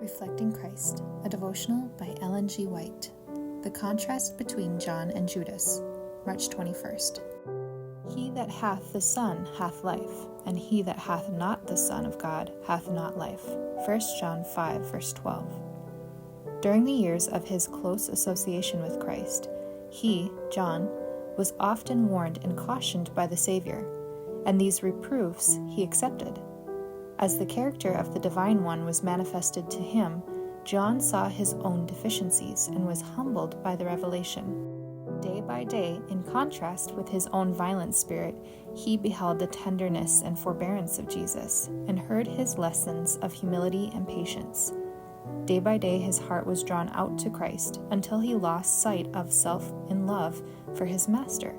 Reflecting Christ, a devotional by Ellen G. White. The contrast between John and Judas, March 21st. He that hath the Son hath life, and he that hath not the Son of God hath not life. 1 John 5, verse 12. During the years of his close association with Christ, he, John, was often warned and cautioned by the Savior, and these reproofs he accepted. As the character of the Divine One was manifested to him, John saw his own deficiencies and was humbled by the revelation. Day by day, in contrast with his own violent spirit, he beheld the tenderness and forbearance of Jesus and heard his lessons of humility and patience. Day by day, his heart was drawn out to Christ until he lost sight of self in love for his Master.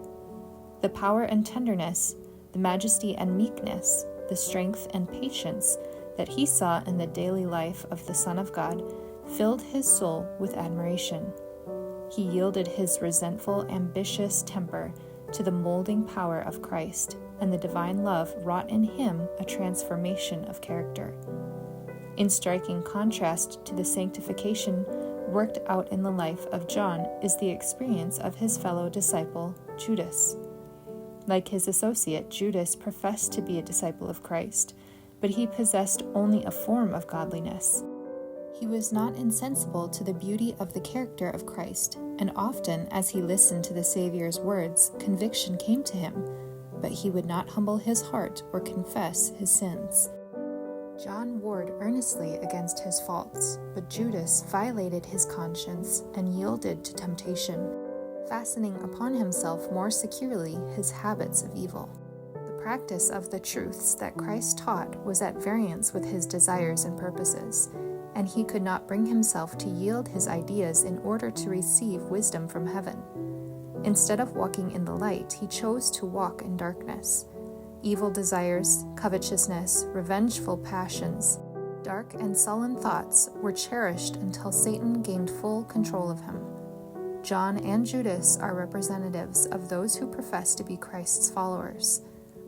The power and tenderness, the majesty and meekness, the strength and patience that he saw in the daily life of the Son of God filled his soul with admiration. He yielded his resentful, ambitious temper to the molding power of Christ, and the divine love wrought in him a transformation of character. In striking contrast to the sanctification worked out in the life of John is the experience of his fellow disciple, Judas. Like his associate, Judas professed to be a disciple of Christ, but he possessed only a form of godliness. He was not insensible to the beauty of the character of Christ, and often, as he listened to the Savior's words, conviction came to him, but he would not humble his heart or confess his sins. John warred earnestly against his faults, but Judas violated his conscience and yielded to temptation, fastening upon himself more securely his habits of evil. The practice of the truths that Christ taught was at variance with his desires and purposes, and he could not bring himself to yield his ideas in order to receive wisdom from heaven. Instead of walking in the light, he chose to walk in darkness. Evil desires, covetousness, revengeful passions, dark and sullen thoughts were cherished until Satan gained full control of him. John and Judas are representatives of those who profess to be Christ's followers.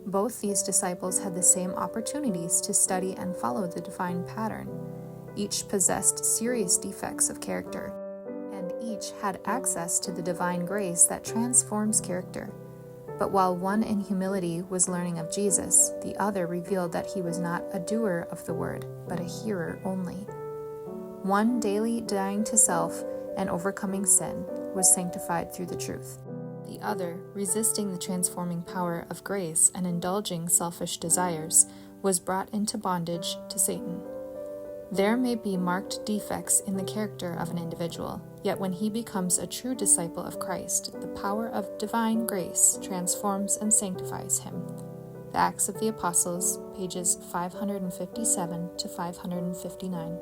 Both these disciples had the same opportunities to study and follow the divine pattern. Each possessed serious defects of character, and each had access to the divine grace that transforms character. But while one in humility was learning of Jesus, the other revealed that he was not a doer of the word, but a hearer only. One daily dying to self and overcoming sin was sanctified through the truth. The other, resisting the transforming power of grace and indulging selfish desires, was brought into bondage to Satan. There may be marked defects in the character of an individual, yet when he becomes a true disciple of Christ, the power of divine grace transforms and sanctifies him. The Acts of the Apostles, pages 557 to 559.